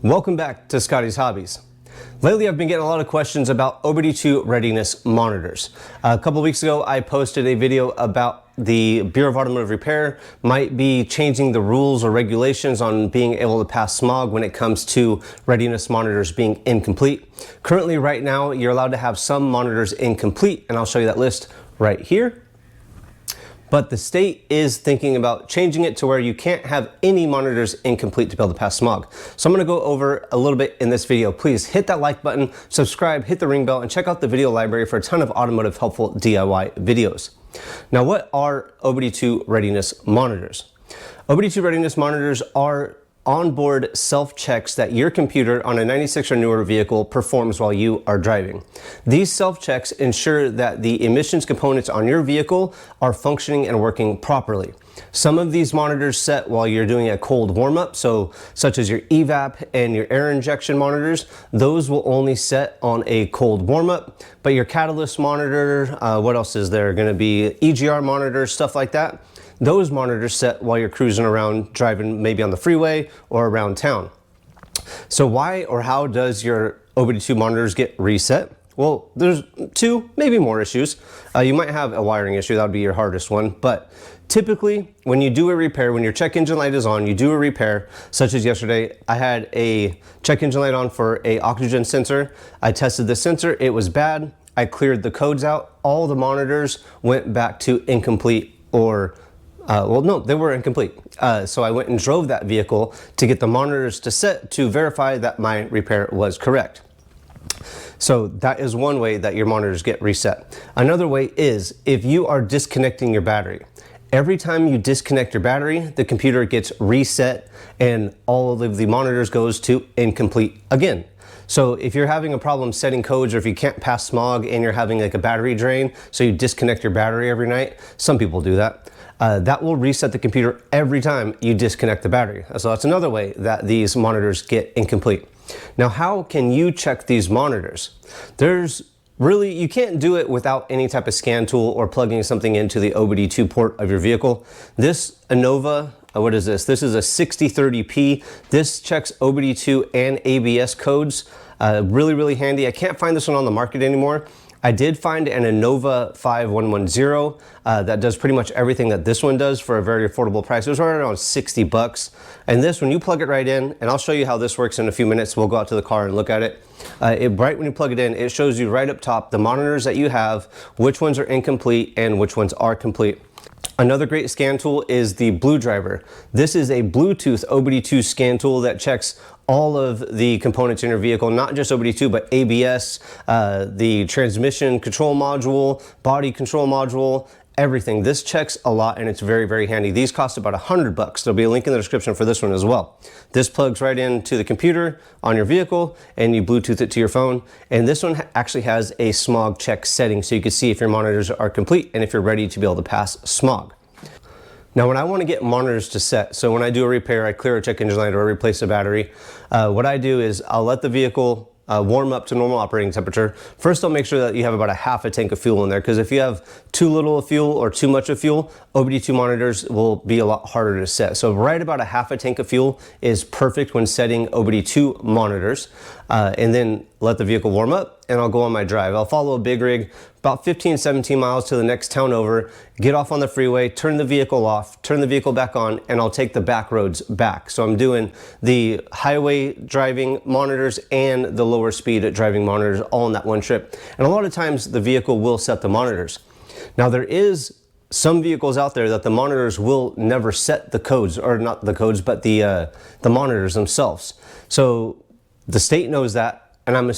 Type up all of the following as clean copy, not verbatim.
Welcome back to Scotty's Hobbies. Lately I've been getting a lot of questions about OBD2 readiness monitors. A couple weeks ago I posted a video about the Bureau of Automotive Repair might be changing the rules or regulations on being able to pass smog when it comes to readiness monitors being incomplete. Currently right now you're allowed to have some monitors incomplete, and I'll show you that list right here. But the state is thinking about changing it to where you can't have any monitors incomplete to be able to pass smog. So I'm going to go over a little bit in this video. Please hit that like button, subscribe, hit the ring bell, and check out the video library for a ton of automotive helpful DIY videos. Now, what are OBD2 readiness monitors? OBD2 readiness monitors are onboard self-checks that your computer on a 96 or newer vehicle performs while you are driving. These self-checks ensure that the emissions components on your vehicle are functioning and working properly. Some of these monitors set while you're doing a cold warm-up, such as your evap and your air injection monitors, those will only set on a cold warm-up. But your catalyst monitor, what else is there going to be? EGR monitors, stuff like that. Those monitors set while you're cruising around, driving maybe on the freeway or around town. So why or how does your OBD2 monitors get reset? Well, there's two, maybe more issues. You might have a wiring issue, that would be your hardest one. But typically, when you do a repair, when your check engine light is on, you do a repair, such as yesterday, I had a check engine light on for an oxygen sensor. I tested the sensor, it was bad. I cleared the codes out. All the monitors went back to incomplete or well, no, they were incomplete. So I went and drove that vehicle to get the monitors to set to verify that my repair was correct. So that is one way that your monitors get reset. Another way is if you are disconnecting your battery. Every time you disconnect your battery, the computer gets reset and all of the monitors goes to incomplete again. So if you're having a problem setting codes, or if you can't pass smog and you're having like a battery drain, so you disconnect your battery every night, some people do that. That will reset the computer every time you disconnect the battery. So that's another way that these monitors get incomplete. Now, how can you check these monitors? You can't do it without any type of scan tool or plugging something into the OBD2 port of your vehicle. This Innova, what is this? This is a 6030P. This checks OBD2 and ABS codes. Really handy. I can't find this one on the market anymore. I did find an Innova 5110 that does pretty much everything that this one does for a very affordable price. It was right around 60 bucks. And this, when you plug it right in, and I'll show you how this works in a few minutes. We'll go out to the car and look at it. Right when you plug it in, it shows you right up top the monitors that you have, which ones are incomplete and which ones are complete. Another great scan tool is the Blue Driver. This is a Bluetooth OBD2 scan tool that checks all of the components in your vehicle, not just OBD2, but ABS, the transmission control module, body control module, everything. This checks a lot and it's very handy. These cost about 100 bucks. There'll be a link in the description for this one as well. This plugs right into the computer on your vehicle and you Bluetooth it to your phone. And this one actually has a smog check setting, so you can see if your monitors are complete and if you're ready to be able to pass smog. Now, when I want to get monitors to set, so when I do a repair, I clear a check engine light or I replace a battery, what I do is I'll let the vehicle warm up to normal operating temperature. First, I'll make sure that you have about a half a tank of fuel in there, because if you have too little of fuel or too much of fuel, OBD2 monitors will be a lot harder to set. So right about a half a tank of fuel is perfect when setting OBD2 monitors. And then let the vehicle warm up and I'll go on my drive. I'll follow a big rig about 15-17 miles to the next town over, get off on the freeway, turn the vehicle off, turn the vehicle back on, and I'll take the back roads back. So I'm doing the highway driving monitors and the lower speed driving monitors all in that one trip. And a lot of times the vehicle will set the monitors. Now, there is some vehicles out there that the monitors will never set the codes, or not the codes, but the monitors themselves. So the state knows that. And I'm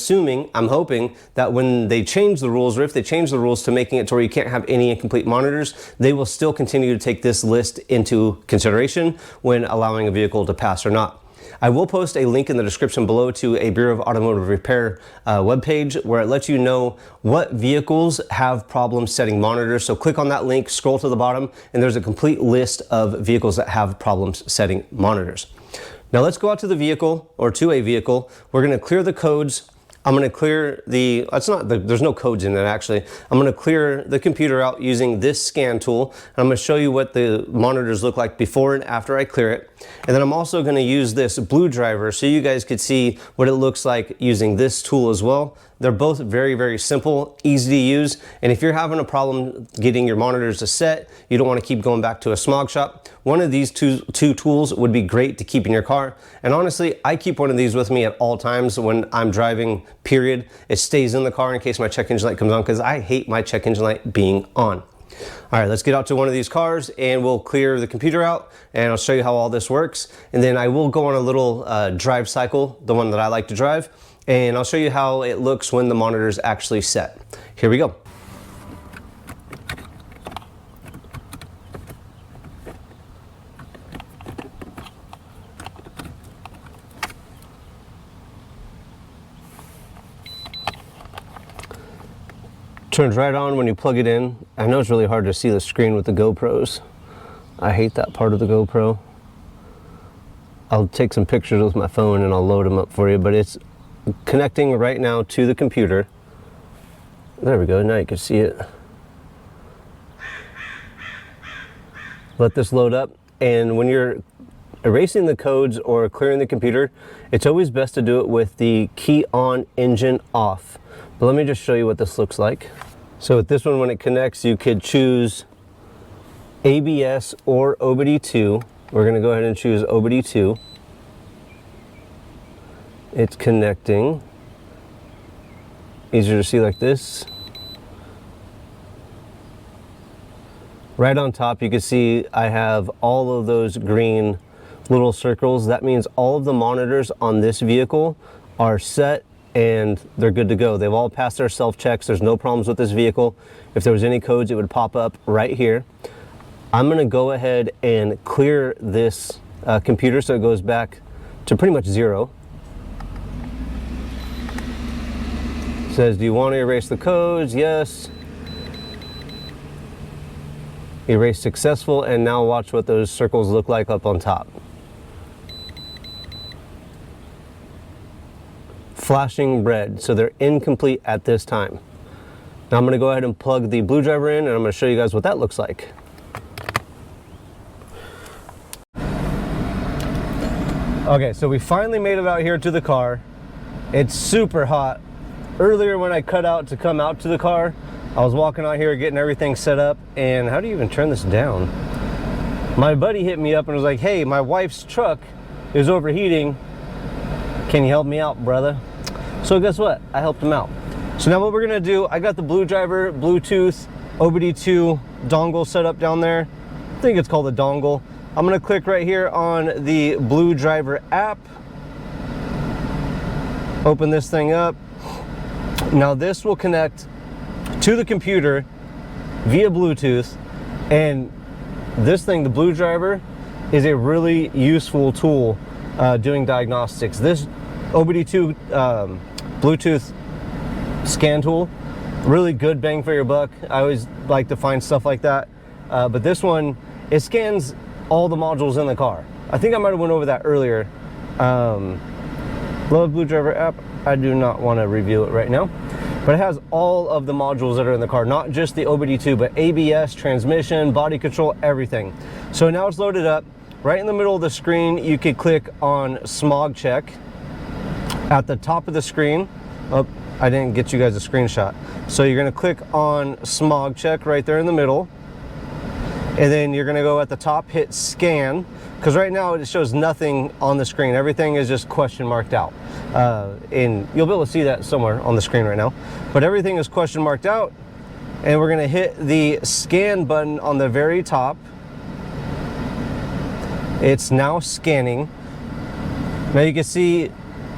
hoping that when they change the rules, or if they change the rules to making it to where you can't have any incomplete monitors, they will still continue to take this list into consideration when allowing a vehicle to pass or not. I will post a link in the description below to a Bureau of Automotive Repair webpage where it lets you know what vehicles have problems setting monitors. So click on that link, scroll to the bottom, and there's a complete list of vehicles that have problems setting monitors. Now let's go out to the vehicle, or to a vehicle. We're going to clear the codes. I'm going to clear there's no codes in it actually. I'm going to clear the computer out using this scan tool. And I'm going to show you what the monitors look like before and after I clear it. And then I'm also going to use this blue driver so you guys could see what it looks like using this tool as well. They're both very, very simple, easy to use. And if you're having a problem getting your monitors to set, you don't want to keep going back to a Smog shop, one of these two tools would be great to keep in your car. And honestly, I keep one of these with me at all times when I'm driving, period. It stays in the car in case my check engine light comes on, because I hate my check engine light being on. All right, let's get out to one of these cars and we'll clear the computer out and I'll show you how all this works. And then I will go on a little drive cycle, the one that I like to drive, and I'll show you how it looks when the monitor is actually set. Here we go. Turns right on when you plug it in. I know it's really hard to see the screen with the GoPros. I hate that part of the GoPro. I'll take some pictures with my phone and I'll load them up for you, but it's connecting right now to the computer. There we go, now you can see it. Let this load up, and when you're erasing the codes or clearing the computer, it's always best to do it with the key on, engine off. But let me just show you what this looks like. So with this one, when it connects, you could choose ABS or OBD2. We're going to go ahead and choose OBD2. It's connecting. Easier to see like this. Right on top, you can see I have all of those green little circles. That means all of the monitors on this vehicle are set and they're good to go. They've all passed their self-checks. There's no problems with this vehicle. If there was any codes, it would pop up right here. I'm going to go ahead and clear this computer so it goes back to pretty much zero. It says, do you want to erase the codes? Yes. Erase successful, and now watch what those circles look like up on top. Flashing red, so they're incomplete at this time. Now I'm going to go ahead and plug the blue driver in and I'm going to show you guys what that looks like. Okay, so we finally made it out here to the car. It's super hot. Earlier when I cut out to come out to the car, I was walking out here getting everything set up, and how do you even turn this down? My buddy hit me up and was like, hey, my wife's truck is overheating. Can you help me out, brother? So guess what? I helped him out. So now what we're gonna do, I got the blue driver, Bluetooth, OBD2 dongle set up down there. I think it's called a dongle. I'm gonna click right here on the blue driver app. Open this thing up. Now this will connect to the computer via Bluetooth, and this thing, the blue driver, is a really useful tool doing diagnostics. This OBD2 Bluetooth scan tool, really good bang for your buck. I always like to find stuff like that, but this one, it scans all the modules in the car. I think I might have went over that earlier. Love blue driver app. I do not want to review it right now, but it has all of the modules that are in the car, not just the OBD2, but ABS, transmission, body control, everything. So now it's loaded up. Right in the middle of the screen, you could click on Smog check. At the top of the screen, oh, I didn't get you guys a screenshot. So you're gonna click on Smog check right there in the middle. And then you're gonna go at the top, hit scan, because right now it shows nothing on the screen. Everything is just question marked out. And you'll be able to see that somewhere on the screen right now. But everything is question marked out. And we're gonna hit the scan button on the very top. It's now scanning. Now you can see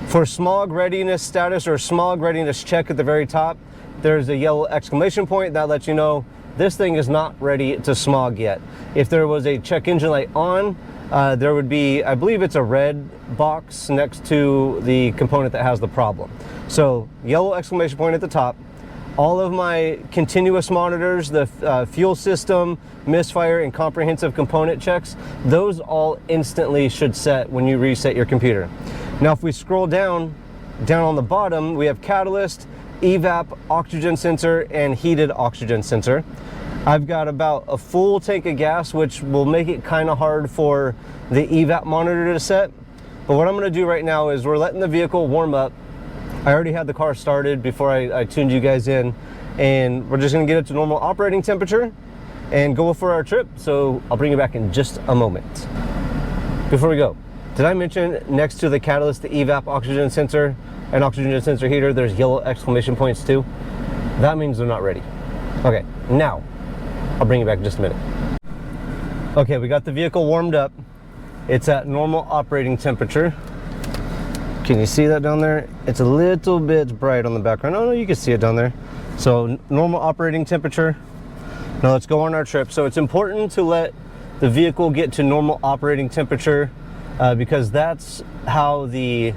for smog readiness status or smog readiness check at the very top, there's a yellow exclamation point that lets you know this thing is not ready to smog yet. If there was a check engine light on, there would be, I believe it's a red box next to the component that has the problem. So yellow exclamation point at the top. All of my continuous monitors, the fuel system, misfire, and comprehensive component checks, those all instantly should set when you reset your computer. Now if we scroll down, down on the bottom, we have catalyst, evap, oxygen sensor, and heated oxygen sensor. I've got about a full tank of gas, which will make it kind of hard for the evap monitor to set. But what I'm going to do right now is we're letting the vehicle warm up. I already had the car started before I tuned you guys in, and we're just going to get it to normal operating temperature and go for our trip. So I'll bring you back in just a moment. Before we go, did I mention next to the catalyst, the evap oxygen sensor and oxygen sensor heater, there's yellow exclamation points too? That means they're not ready. Okay, now I'll bring you back in just a minute. Okay, we got the vehicle warmed up. It's at normal operating temperature. Can you see that down there? It's a little bit bright on the background. Oh no, you can see it down there. So normal operating temperature. Now let's go on our trip. So it's important to let the vehicle get to normal operating temperature because that's how the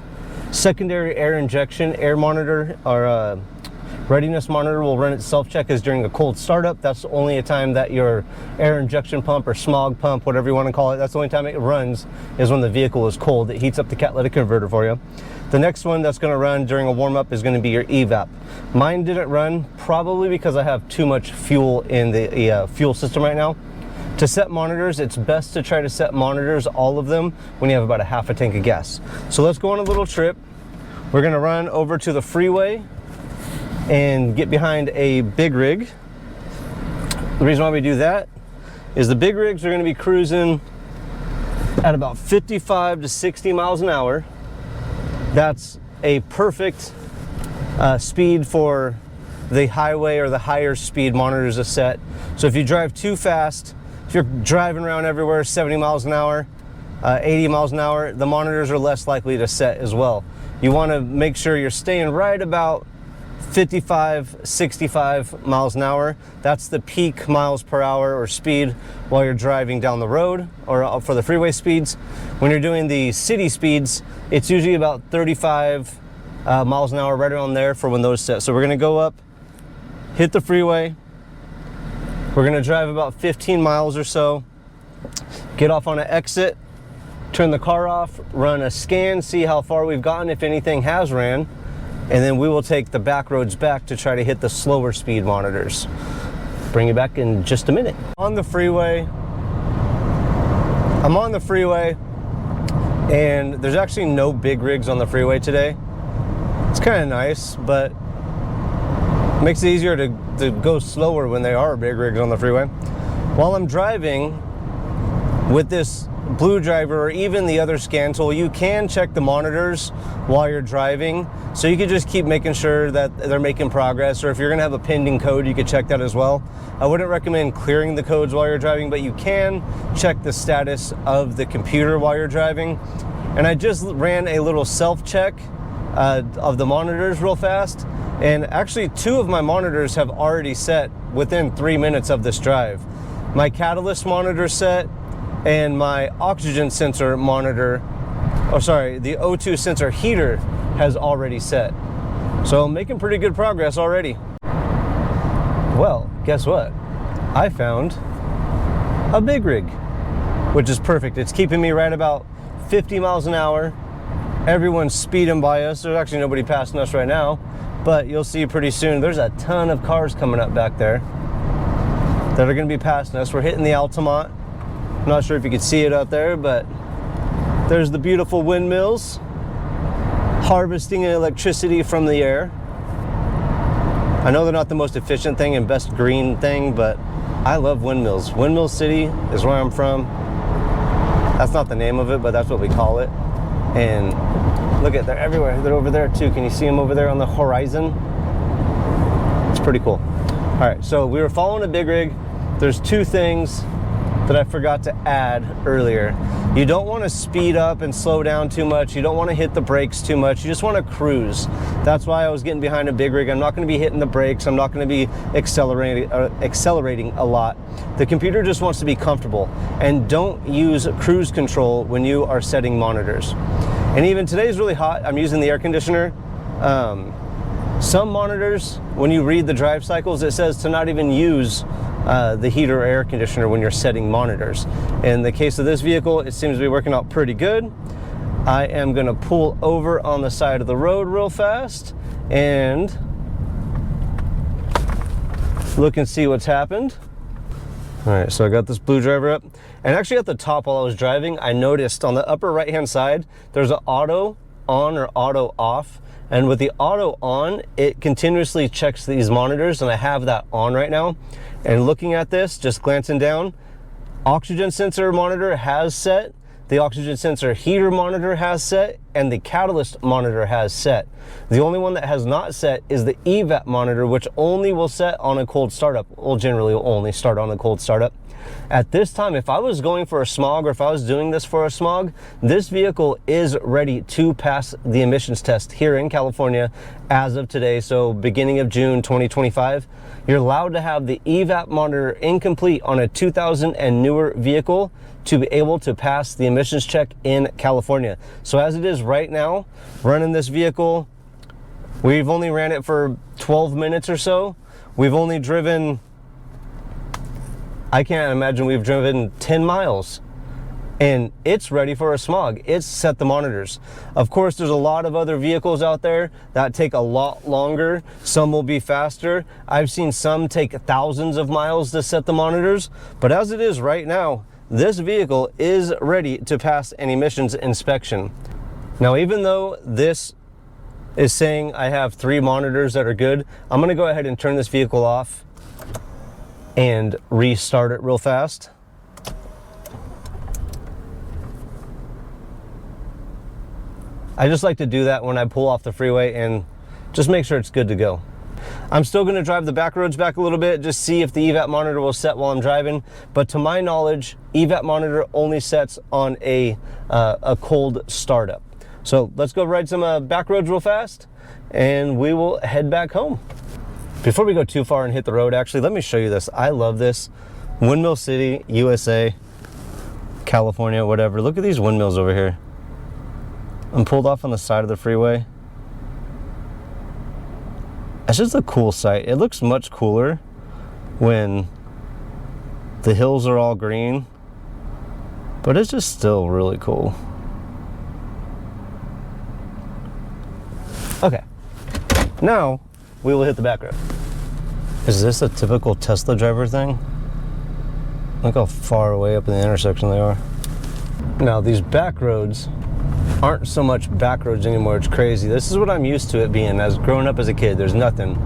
secondary air injection air monitor or readiness monitor will run its self-check is during a cold startup. That's the only time that your air injection pump or smog pump, whatever you want to call it, that's the only time it runs is when the vehicle is cold. It heats up the catalytic converter for you. The next one that's going to run during a warm-up is going to be your evap. Mine didn't run probably because I have too much fuel in the fuel system right now. To set monitors, it's best to try to set monitors, all of them, when you have about a half a tank of gas. So let's go on a little trip. We're going to run over to the freeway and get behind a big rig. The reason why we do that is the big rigs are going to be cruising at about 55 to 60 miles an hour. That's a perfect speed for the highway or the higher speed monitors to set. So if you drive too fast, if you're driving around everywhere 70 miles an hour, 80 miles an hour, the monitors are less likely to set as well. You want to make sure you're staying right about 55, 65 miles an hour. That's the peak miles per hour or speed while you're driving down the road or for the freeway speeds. When you're doing the city speeds, it's usually about 35 miles an hour, right around there for when those set. So we're going to go up, hit the freeway. We're going to drive about 15 miles or so, get off on an exit, turn the car off, run a scan, see how far we've gotten, if anything has ran. And then we will take the back roads back to try to hit the slower speed monitors. Bring you back in just a minute. On the freeway, I'm on the freeway, and there's actually no big rigs on the freeway today. It's kind of nice, but it makes it easier to go slower when there are big rigs on the freeway. While I'm driving with this Blue Driver or even the other scan tool, you can check the monitors while you're driving, so you can just keep making sure that they're making progress, or if you're going to have a pending code, you could check that as well. I wouldn't recommend clearing the codes while you're driving, but you can check the status of the computer while you're driving. And I just ran a little self-check of the monitors real fast, and actually 2 of my monitors have already set within 3 minutes of this drive. My catalyst monitor set, and my oxygen sensor monitor, the O2 sensor heater has already set. So I'm making pretty good progress already. Well, guess what? I found a big rig, which is perfect. It's keeping me right about 50 miles an hour. Everyone's speeding by us. There's actually nobody passing us right now, but you'll see pretty soon there's a ton of cars coming up back there that are going to be passing us. We're hitting the Altamont. I'm not sure if you can see it out there, but there's the beautiful windmills harvesting electricity from the air. I know they're not the most efficient thing and best green thing, but I love windmills. Windmill City is where I'm from. That's not the name of it, but that's what we call it. And look at, they're everywhere. They're over there too. Can you see them over there on the horizon? It's pretty cool. All right, so we were following a big rig. There's 2 things that I forgot to add earlier. You don't want to speed up and slow down too much. You don't want to hit the brakes too much. You just want to cruise. That's why I was getting behind a big rig. I'm not going to be hitting the brakes. I'm not going to be accelerating a lot. The computer just wants to be comfortable, and don't use cruise control when you are setting monitors. And even today's really hot. I'm using the air conditioner. Some monitors, when you read the drive cycles, it says to not even use the heater or air conditioner when you're setting monitors. In the case of this vehicle, it seems to be working out pretty good. I am gonna pull over on the side of the road real fast and look and see what's happened. All right, so I got this blue driver up, and actually at the top while I was driving, I noticed on the upper right-hand side, there's an auto on or auto off. And with the auto on, it continuously checks these monitors, and I have that on right now. And looking at this, just glancing down, oxygen sensor monitor has set, the oxygen sensor heater monitor has set, and the catalyst monitor has set. The only one that has not set is the evap monitor, which only will set on a cold startup. Well, generally will only start on a cold startup. At this time, if I was going for a smog, or if I was doing this for a smog, this vehicle is ready to pass the emissions test here in California as of today. So beginning of June 2025, you're allowed to have the evap monitor incomplete on a 2000 and newer vehicle to be able to pass the emissions check in California. So as it is right now, running this vehicle, we've only ran it for 12 minutes or so. We've only driven, I can't imagine we've driven 10 miles, and it's ready for a smog. It's set the monitors. Of course, there's a lot of other vehicles out there that take a lot longer. Some will be faster. I've seen some take thousands of miles to set the monitors, but as it is right now, this vehicle is ready to pass an emissions inspection. Now, even though this is saying I have 3 monitors that are good, I'm gonna go ahead and turn this vehicle off and restart it real fast. I just like to do that when I pull off the freeway and just make sure it's good to go. I'm still going to drive the back roads back a little bit, just see if the evap monitor will set while I'm driving. But to my knowledge, evap monitor only sets on a cold startup. So let's go ride some back roads real fast, and we will head back home. Before we go too far and hit the road, actually, let me show you this. I love this. Windmill City, USA, California, whatever. Look at these windmills over here. I'm pulled off on the side of the freeway. It's just a cool sight. It looks much cooler when the hills are all green, but it's just still really cool. Okay, now we will hit the back road. Is this a typical Tesla driver thing? Look how far away up in the intersection they are. Now these back roads aren't so much back roads anymore. It's crazy. This is what I'm used to it being. As growing up as a kid, there's nothing.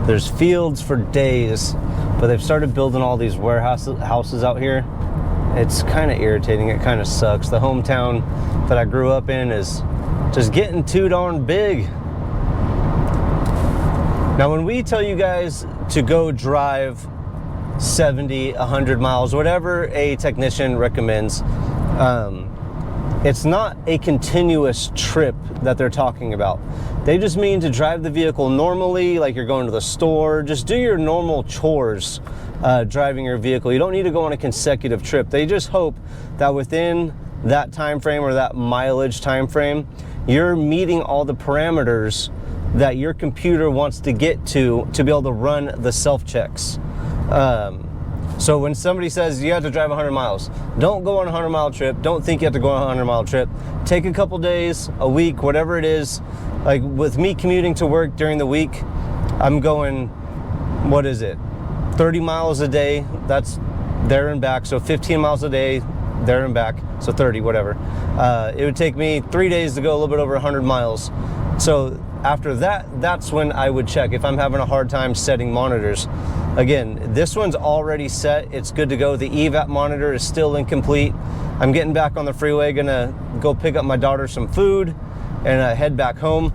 There's fields for days, but they've started building all these warehouses out here. It's kind of irritating. It kind of sucks. The hometown that I grew up in is just getting too darn big. Now, when we tell you guys to go drive 70, 100 miles, whatever a technician recommends, it's not a continuous trip that they're talking about. They just mean to drive the vehicle normally, like you're going to the store. Just do your normal chores driving your vehicle. You don't need to go on a consecutive trip. They just hope that within that time frame or that mileage time frame, you're meeting all the parameters that your computer wants to get to be able to run the self-checks. So when somebody says you have to drive 100 miles, don't go on a 100-mile trip. Don't think you have to go on a 100-mile trip. Take a couple days, a week, whatever it is. Like with me commuting to work during the week, I'm going, what is it, 30 miles a day. That's there and back. So 15 miles a day, there and back. So 30, whatever. It would take me 3 days to go a little bit over 100 miles. So after that, that's when I would check if I'm having a hard time setting monitors. Again, this one's already set. It's good to go. The evap monitor is still incomplete. I'm getting back on the freeway, gonna go pick up my daughter some food and head back home.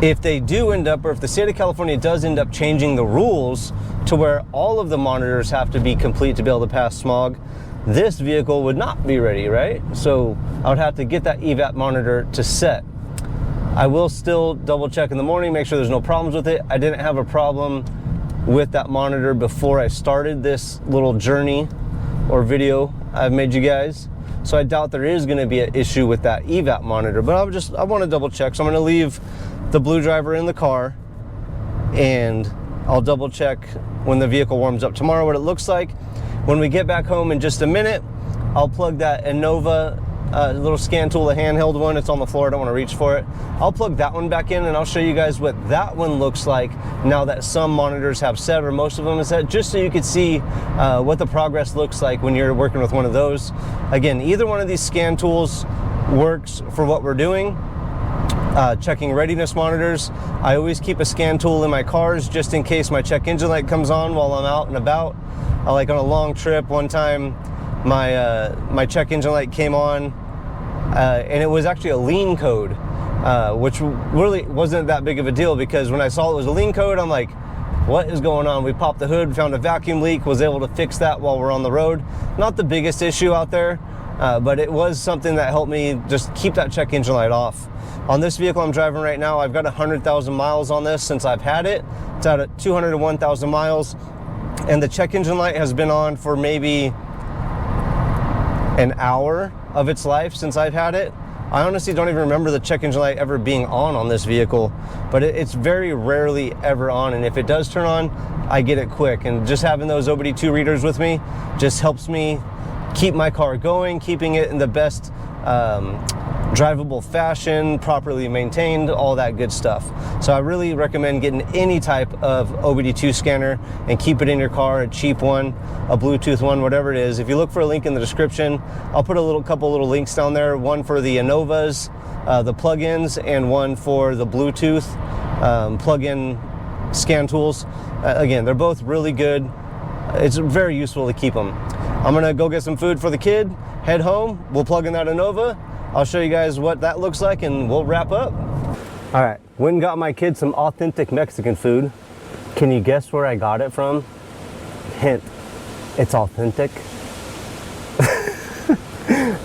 If they do end up, or if the state of California does end up changing the rules to where all of the monitors have to be complete to be able to pass smog, this vehicle would not be ready, right? So I would have to get that evap monitor to set. I will still double check in the morning, make sure there's no problems with it. I didn't have a problem with that monitor before I started this little journey or video I've made you guys. So I doubt there is gonna be an issue with that evap monitor, but I wanna double check. So I'm gonna leave the blue driver in the car and I'll double check when the vehicle warms up tomorrow what it looks like. When we get back home in just a minute, I'll plug that Innova little scan tool, a handheld one. It's on the floor, I don't want to reach for it. I'll plug that one back in and I'll show you guys what that one looks like now that some monitors have set, or most of them have set, just so you can see what the progress looks like when you're working with one of those. Again, either one of these scan tools works for what we're doing. Checking readiness monitors, I always keep a scan tool in my cars just in case my check engine light comes on while I'm out and about. Like on a long trip, one time my check engine light came on, and it was actually a lean code, which really wasn't that big of a deal, because when I saw it was a lean code, I'm like, what is going on? We popped the hood, found a vacuum leak, was able to fix that while we're on the road. Not the biggest issue out there, but it was something that helped me just keep that check engine light off. On this vehicle I'm driving right now, I've got 100,000 miles on this since I've had it. It's at 201,000 miles, and the check engine light has been on for maybe an hour of its life since I've had it. I honestly don't even remember the check engine light ever being on this vehicle, but it's very rarely ever on, and if it does turn on, I get it quick. And just having those OBD2 readers with me just helps me keep my car going, keeping it in the best drivable fashion, properly maintained, all that good stuff. So I really recommend getting any type of OBD2 scanner and keep it in your car, a cheap one, a Bluetooth one, whatever it is. If you look for a link in the description, I'll put a couple little links down there, one for the Innovas, the plugins, and one for the Bluetooth plug-in scan tools. Again, they're both really good. It's very useful to keep them. I'm gonna go get some food for the kid, head home, we'll plug in that Innova. I'll show you guys what that looks like and we'll wrap up. All right, went and got my kid some authentic Mexican food. Can you guess where I got it from? Hint, it's authentic.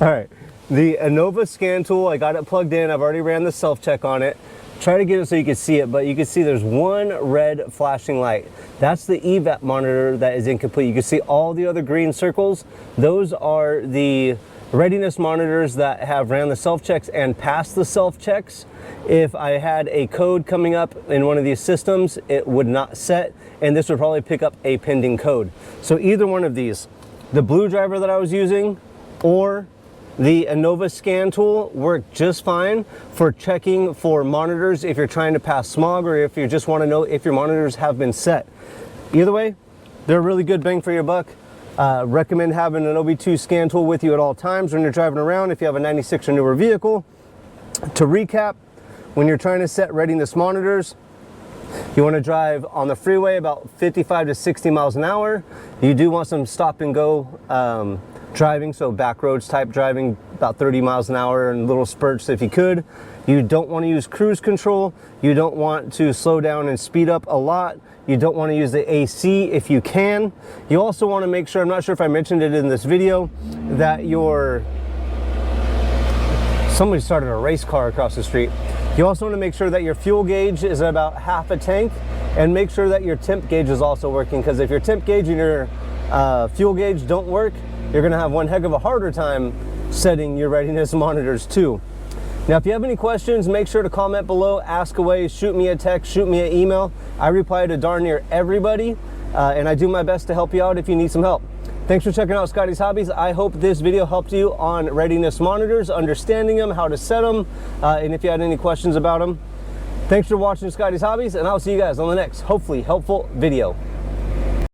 All right, the Innova scan tool, I got it plugged in. I've already ran the self-check on it. Try to get it so you can see it, but you can see there's one red flashing light. That's the EVAP monitor that is incomplete. You can see all the other green circles. Those are the readiness monitors that have ran the self-checks and passed the self-checks. If I had a code coming up in one of these systems, it would not set, and this would probably pick up a pending code. So either one of these, the blue driver that I was using or the Innova scan tool, work just fine for checking for monitors if you're trying to pass smog, or if you just want to know if your monitors have been set. Either way, they're a really good bang for your buck. Recommend having an OBD2 scan tool with you at all times when you're driving around if you have a 96 or newer vehicle. To recap, when you're trying to set readiness monitors, you want to drive on the freeway about 55 to 60 miles an hour. You do want some stop and go driving, so back roads type driving, about 30 miles an hour in little spurts if you could. You don't want to use cruise control. You don't want to slow down and speed up a lot. You don't want to use the AC if you can. You also want to make sure, I'm not sure if I mentioned it in this video, that somebody started a race car across the street. You also want to make sure that your fuel gauge is about half a tank, and make sure that your temp gauge is also working, because if your temp gauge and your fuel gauge don't work, you're going to have one heck of a harder time setting your readiness monitors too. Now, if you have any questions, make sure to comment below, ask away, shoot me a text, shoot me an email. I reply to darn near everybody, and I do my best to help you out if you need some help. Thanks for checking out Scotty's Hobbies. I hope this video helped you on readiness monitors, understanding them, how to set them, and if you had any questions about them. Thanks for watching Scotty's Hobbies, and I'll see you guys on the next, hopefully helpful video.